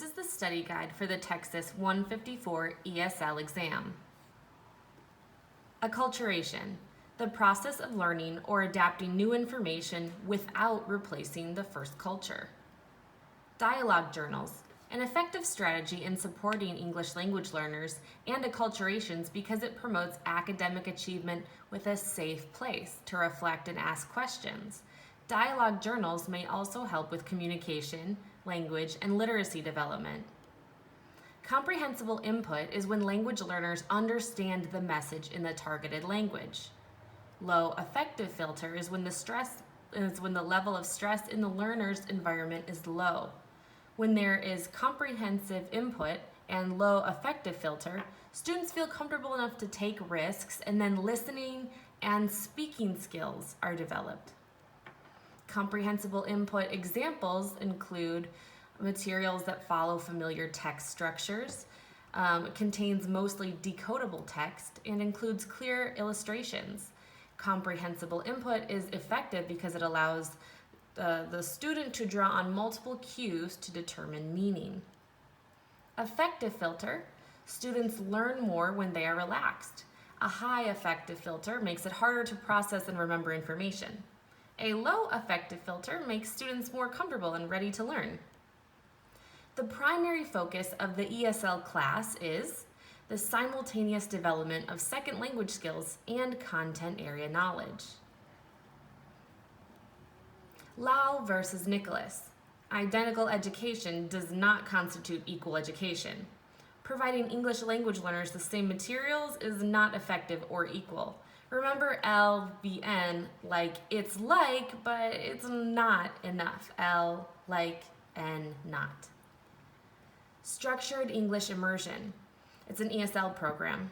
This is the study guide for the TExES 154 ESL exam. Acculturation, the process of learning or adapting new information without replacing the first culture. Dialogue journals, an effective strategy in supporting English language learners and acculturations because it promotes academic achievement with a safe place to reflect and ask questions. Dialogue journals may also help with communication, language, and literacy development. Comprehensible input is when language learners understand the message in the targeted language. Low affective filter is when the level of stress in the learner's environment is low. When there is comprehensive input and low affective filter, students feel comfortable enough to take risks, and then listening and speaking skills are developed. Comprehensible input examples include materials that follow familiar text structures, contains mostly decodable text, and includes clear illustrations. Comprehensible input is effective because it allows the student to draw on multiple cues to determine meaning. Affective filter, students learn more when they are relaxed. A high affective filter makes it harder to process and remember information. A low affective filter makes students more comfortable and ready to learn. The primary focus of the ESL class is the simultaneous development of second language skills and content area knowledge. Lau versus Nicholas. Identical education does not constitute equal education. Providing English language learners the same materials is not effective or equal. Remember L, V, N, like it's like, but it's not enough. L, like, N, not. Structured English immersion. It's an ESL program.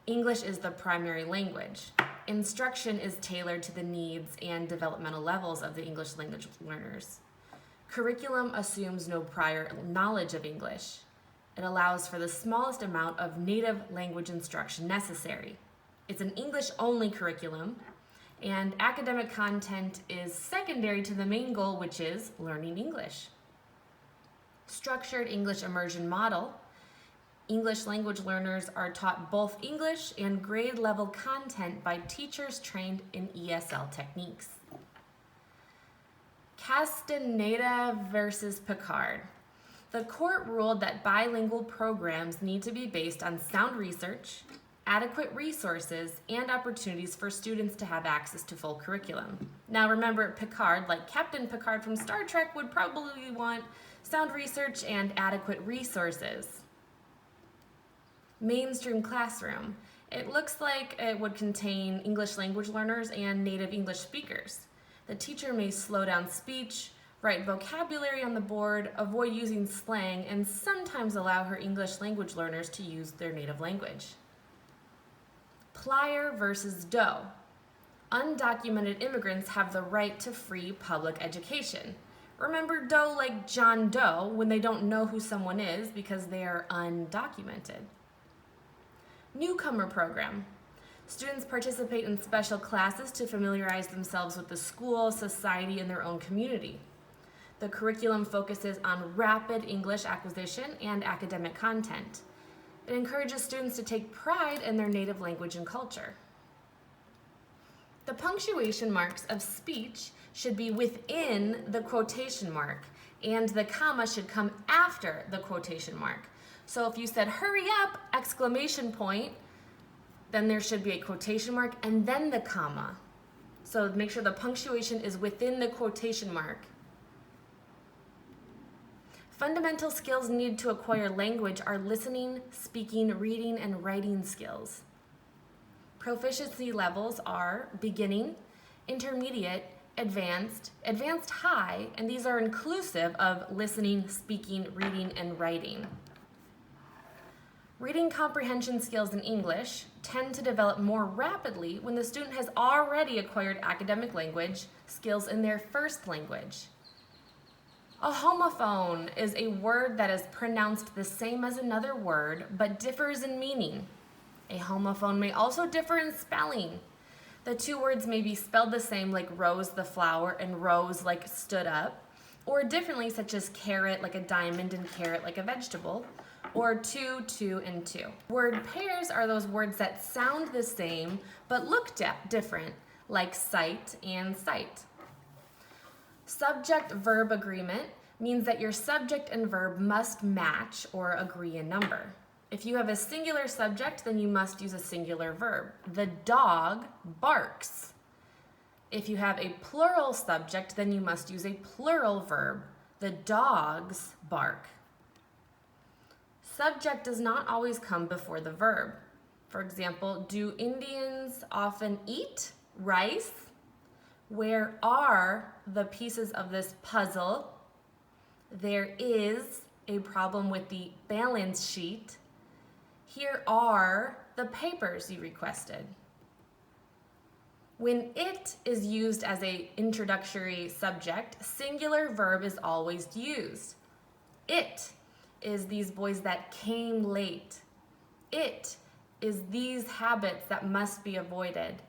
English is the primary language. Instruction is tailored to the needs and developmental levels of the English language learners. Curriculum assumes no prior knowledge of English. It allows for the smallest amount of native language instruction necessary. It's an English-only curriculum, and academic content is secondary to the main goal, which is learning English. Structured English immersion model. English language learners are taught both English and grade-level content by teachers trained in ESL techniques. Castaneda versus Picard. The court ruled that bilingual programs need to be based on sound research, adequate resources, and opportunities for students to have access to full curriculum. Now remember, Picard, like Captain Picard from Star Trek, would probably want sound research and adequate resources. Mainstream classroom. It looks like it would contain English language learners and native English speakers. The teacher may slow down speech, write vocabulary on the board, avoid using slang, and sometimes allow her English language learners to use their native language. Plyer versus Doe. Undocumented immigrants have the right to free public education. Remember Doe like John Doe when they don't know who someone is because they are undocumented. Newcomer program. Students participate in special classes to familiarize themselves with the school, society, and their own community. The curriculum focuses on rapid English acquisition and academic content. It encourages students to take pride in their native language and culture. The punctuation marks of speech should be within the quotation mark, and the comma should come after the quotation mark. So if you said, "Hurry up!" exclamation point, then there should be a quotation mark and then the comma. So make sure the punctuation is within the quotation mark. Fundamental skills needed to acquire language are listening, speaking, reading, and writing skills. Proficiency levels are beginning, intermediate, advanced, advanced high, and these are inclusive of listening, speaking, reading, and writing. Reading comprehension skills in English tend to develop more rapidly when the student has already acquired academic language skills in their first language. A homophone is a word that is pronounced the same as another word but differs in meaning. A homophone may also differ in spelling. The two words may be spelled the same, like rose the flower and rose like stood up, or differently, such as carrot like a diamond and carrot like a vegetable, or two, two, and two. Word pairs are those words that sound the same but look different, like sight and sight. Subject-verb agreement means that your subject and verb must match or agree in number. If you have a singular subject, then you must use a singular verb. The dog barks. If you have a plural subject, then you must use a plural verb. The dogs bark. Subject does not always come before the verb. For example, do Indians often eat rice? Where are the pieces of this puzzle? There is a problem with the balance sheet. Here are the papers you requested. When it is used as an introductory subject, singular verb is always used. It is these boys that came late. It is these habits that must be avoided.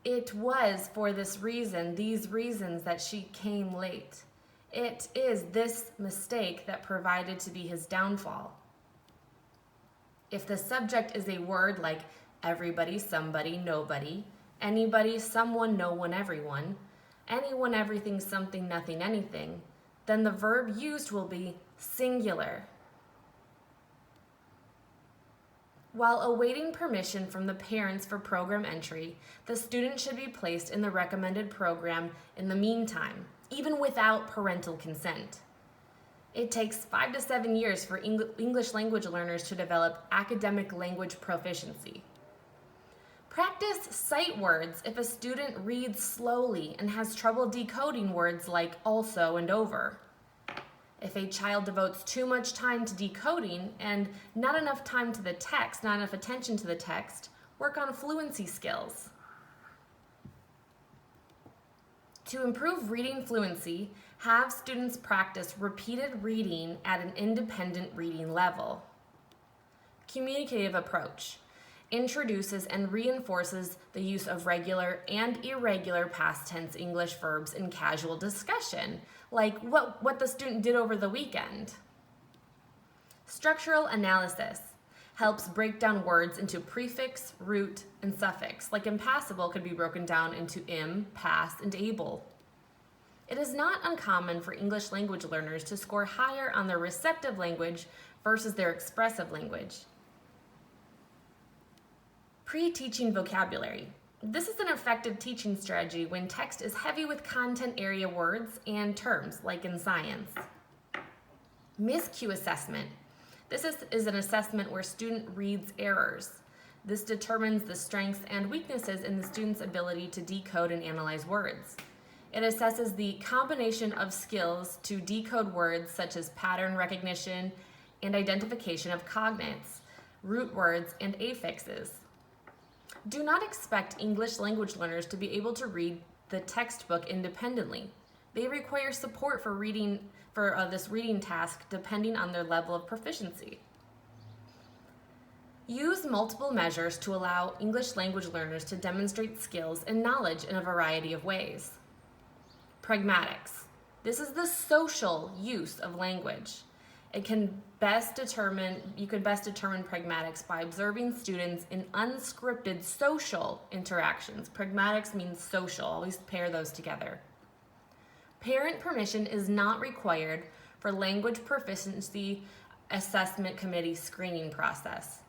It was for this reason, these reasons that she came late. It is this mistake that provided to be his downfall. If the subject is a word like everybody, somebody, nobody, anybody, someone, no one, everyone, anyone, everything, something, nothing, anything, then the verb used will be singular. While awaiting permission from the parents for program entry, the student should be placed in the recommended program in the meantime, even without parental consent. It takes 5 to 7 years for English language learners to develop academic language proficiency. Practice sight words if a student reads slowly and has trouble decoding words like also and over. If a child devotes too much time to decoding and not enough time to the text, not enough attention to the text, work on fluency skills. To improve reading fluency, have students practice repeated reading at an independent reading level. Communicative approach introduces and reinforces the use of regular and irregular past tense English verbs in casual discussion, like what the student did over the weekend. Structural analysis helps break down words into prefix, root, and suffix, like impassable could be broken down into im, pass, and able. It is not uncommon for English language learners to score higher on their receptive language versus their expressive language. Pre-teaching vocabulary. This is an effective teaching strategy when text is heavy with content area words and terms, like in science. Miscue assessment. This is an assessment where student reads errors. This determines the strengths and weaknesses in the student's ability to decode and analyze words. It assesses the combination of skills to decode words such as pattern recognition and identification of cognates, root words, and affixes. Do not expect English language learners to be able to read the textbook independently. They require support for this reading task depending on their level of proficiency. Use multiple measures to allow English language learners to demonstrate skills and knowledge in a variety of ways. Pragmatics. This is the social use of language. You can best determine pragmatics by observing students in unscripted social interactions. Pragmatics means social. Always pair those together. Parent permission is not required for language proficiency assessment committee screening process.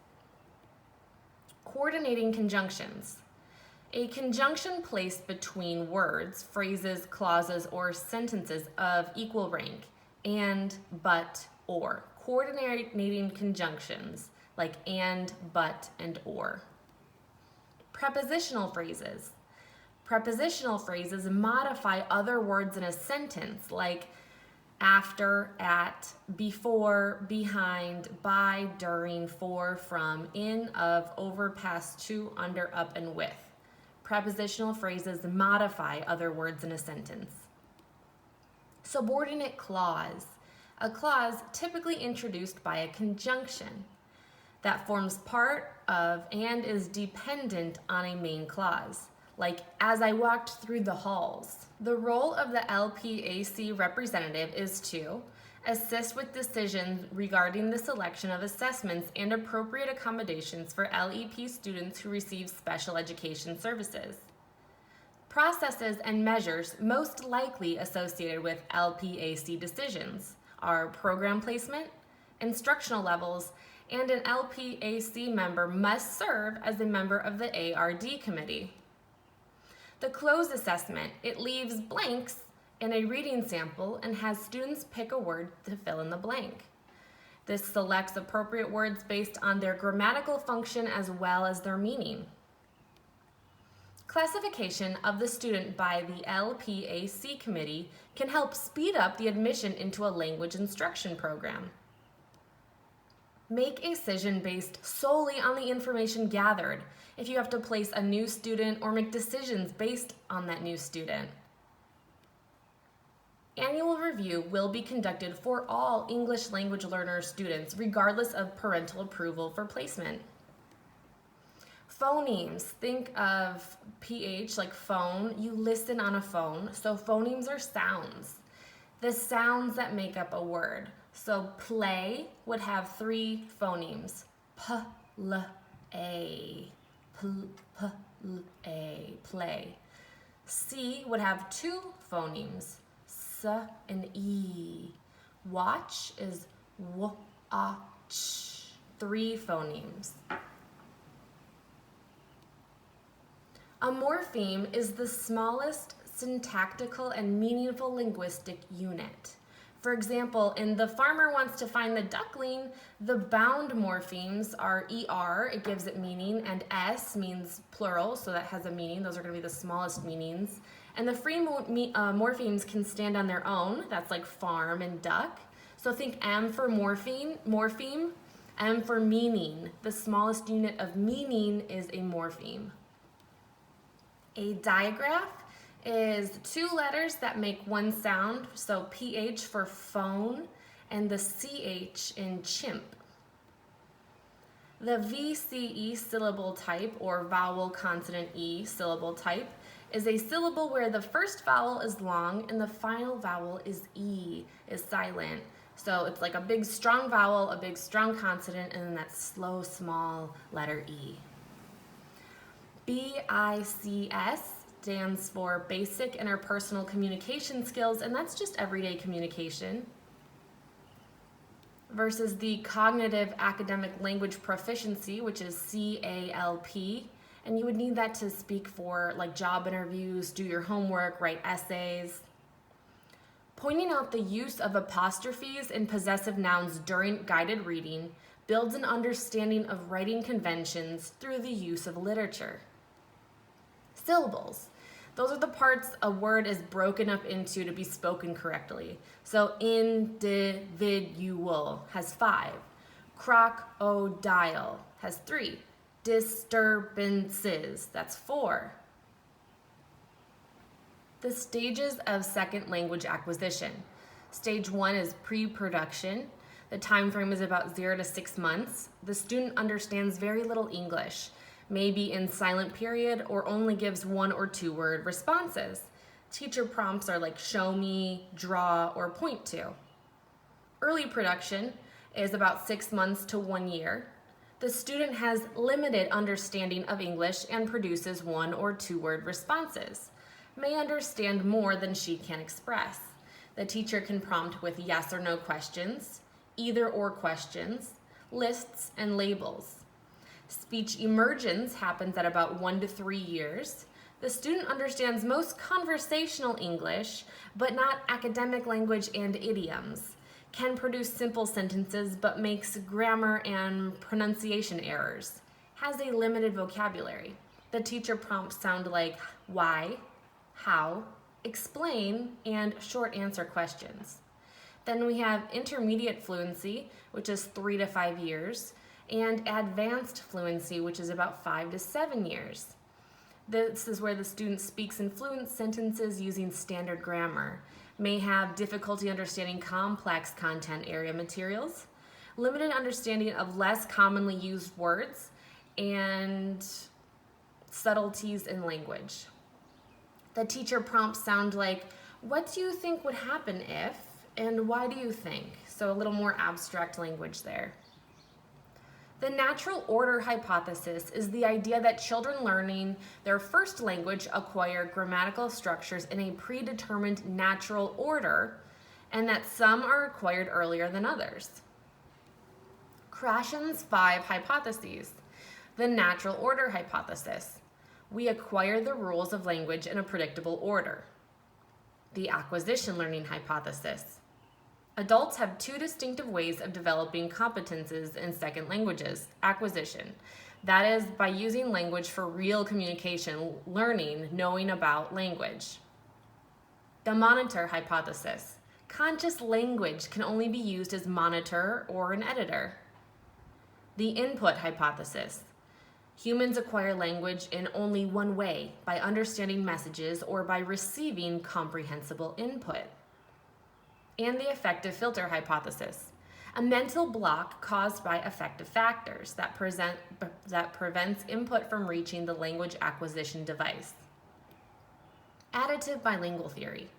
Coordinating conjunctions. A conjunction placed between words, phrases, clauses, or sentences of equal rank, and, but, or. Coordinating conjunctions like and, but, and or. Prepositional phrases. Prepositional phrases modify other words in a sentence like after, at, before, behind, by, during, for, from, in, of, over, past, to, under, up, and with. Prepositional phrases modify other words in a sentence. Subordinate clause. A clause typically introduced by a conjunction that forms part of and is dependent on a main clause, like as I walked through the halls. The role of the LPAC representative is to assist with decisions regarding the selection of assessments and appropriate accommodations for LEP students who receive special education services. Processes and measures most likely associated with LPAC decisions are program placement, instructional levels, and an LPAC member must serve as a member of the ARD committee. The closed assessment, it leaves blanks in a reading sample and has students pick a word to fill in the blank. This selects appropriate words based on their grammatical function as well as their meaning. Classification of the student by the LPAC committee can help speed up the admission into a language instruction program. Make a decision based solely on the information gathered if you have to place a new student or make decisions based on that new student. Annual review will be conducted for all English language learner students regardless of parental approval for placement. Phonemes, think of PH like phone, you listen on a phone, so phonemes are sounds. The sounds that make up a word. So play would have 3 phonemes. P, L, A. Play. C would have 2 phonemes. S and E. Watch is W, A, Ch. 3 phonemes. A morpheme is the smallest syntactical and meaningful linguistic unit. For example, in The Farmer Wants to Find the Duckling, the bound morphemes are ER, it gives it meaning, and S means plural, so that has a meaning. Those are going to be the smallest meanings. And the free morphemes can stand on their own. That's like farm and duck. So think M for morpheme, M for meaning. The smallest unit of meaning is a morpheme. A digraph is 2 letters that make one sound, so PH for phone and the CH in chimp. The VCE syllable type, or vowel consonant E syllable type, is a syllable where the first vowel is long and the final vowel is E, is silent. So it's like a big strong vowel, a big strong consonant, and then that slow small letter E. BICS stands for Basic Interpersonal Communication Skills, and that's just everyday communication. Versus the Cognitive Academic Language Proficiency, which is CALP, and you would need that to speak for like job interviews, do your homework, write essays. Pointing out the use of apostrophes in possessive nouns during guided reading builds an understanding of writing conventions through the use of literature. Syllables. Those are the parts a word is broken up into to be spoken correctly. So individual has 5. Crocodile has 3. Disturbances, that's 4. The stages of second language acquisition. Stage 1 is pre-production. The time frame is about 0 to 6 months. The student understands very little English, maybe in silent period, or only gives 1 or 2 word responses. Teacher prompts are like show me, draw, or point to. Early production is about 6 months to 1 year. The student has limited understanding of English and produces 1 or 2 word responses. May understand more than she can express. The teacher can prompt with yes or no questions, either or questions, lists, and labels. Speech emergence happens at about 1 to 3 years. The student understands most conversational English, but not academic language and idioms. Can produce simple sentences, but makes grammar and pronunciation errors. Has a limited vocabulary. The teacher prompts sound like why, how, explain, and short answer questions. Then we have intermediate fluency, which is 3 to 5 years, and advanced fluency, which is about 5 to 7 years. This is where the student speaks in fluent sentences using standard grammar, may have difficulty understanding complex content area materials, limited understanding of less commonly used words, and subtleties in language. The teacher prompts sound like, what do you think would happen if, and why do you think? So a little more abstract language there. The natural order hypothesis is the idea that children learning their first language acquire grammatical structures in a predetermined natural order, and that some are acquired earlier than others. Krashen's 5 hypotheses. The natural order hypothesis. We acquire the rules of language in a predictable order. The acquisition learning hypothesis. Adults have 2 distinctive ways of developing competences in second languages. Acquisition. That is by using language for real communication, learning, knowing about language. The monitor hypothesis. Conscious language can only be used as monitor or an editor. The input hypothesis. Humans acquire language in only one way, by understanding messages or by receiving comprehensible input. And the affective filter hypothesis, a mental block caused by affective factors that prevents input from reaching the language acquisition device. Additive bilingual theory.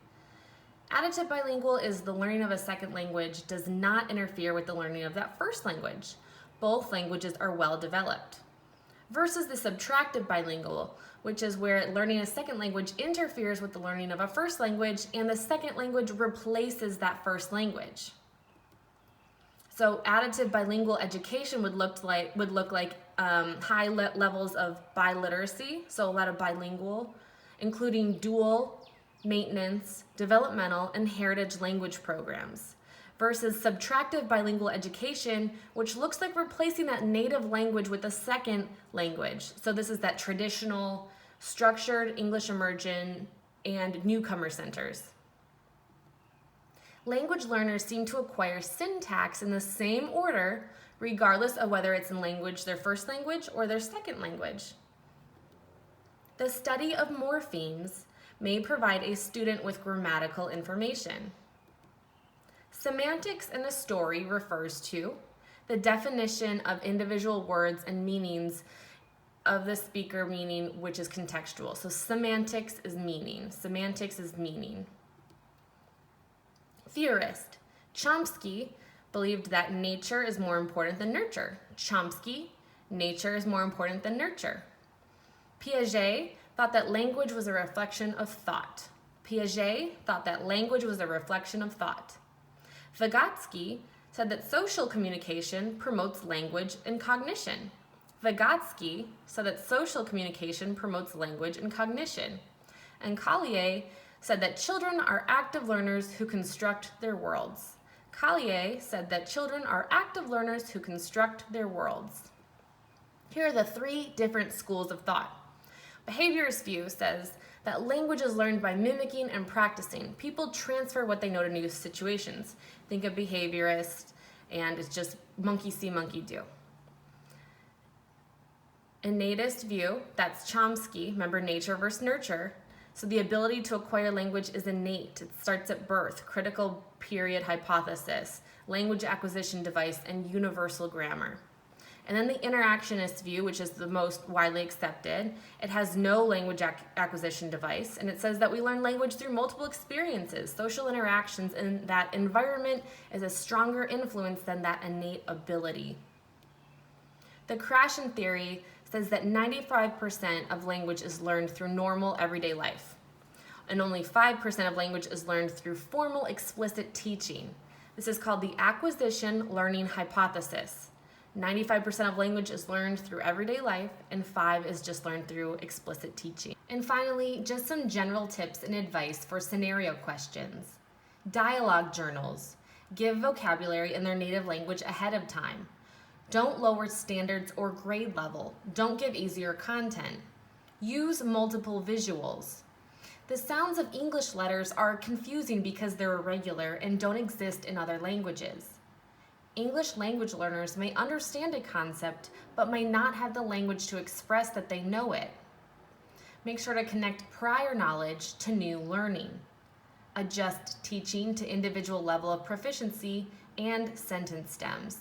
Additive bilingual is the learning of a second language does not interfere with the learning of that first language. Both languages are well developed. Versus the subtractive bilingual, which is where learning a second language interferes with the learning of a first language and the second language replaces that first language. So additive bilingual education would look like high levels of biliteracy, so a lot of bilingual, including dual, maintenance, developmental, and heritage language programs. Versus subtractive bilingual education, which looks like replacing that native language with a second language. So this is that traditional, structured English immersion and newcomer centers. Language learners seem to acquire syntax in the same order, regardless of whether it's in language, their first language, or their second language. The study of morphemes may provide a student with grammatical information. Semantics in a story refers to the definition of individual words and meanings of the speaker, meaning which is contextual. So semantics is meaning. Semantics is meaning. Theorist. Chomsky believed that nature is more important than nurture. Chomsky, nature is more important than nurture. Piaget thought that language was a reflection of thought. Piaget thought that language was a reflection of thought. Vygotsky said that social communication promotes language and cognition. Vygotsky said that social communication promotes language and cognition. And Collier said that children are active learners who construct their worlds. Collier said that children are active learners who construct their worlds. Here are the 3 different schools of thought. Behaviorist view says that language is learned by mimicking and practicing. People transfer what they know to new situations. Think of behaviorist, and it's just monkey see, monkey do. Innatist view, that's Chomsky, remember nature versus nurture. So the ability to acquire language is innate. It starts at birth, critical period hypothesis, language acquisition device, and universal grammar. And then the interactionist view, which is the most widely accepted, it has no language acquisition device, and it says that we learn language through multiple experiences, social interactions, and that environment is a stronger influence than that innate ability. The Krashen theory says that 95% of language is learned through normal everyday life, and only 5% of language is learned through formal explicit teaching. This is called the acquisition learning hypothesis. 95% of language is learned through everyday life, and 5% is just learned through explicit teaching. And finally, just some general tips and advice for scenario questions. Dialogue journals. Give vocabulary in their native language ahead of time. Don't lower standards or grade level. Don't give easier content. Use multiple visuals. The sounds of English letters are confusing because they're irregular and don't exist in other languages. English language learners may understand a concept, but may not have the language to express that they know it. Make sure to connect prior knowledge to new learning. Adjust teaching to individual level of proficiency and sentence stems.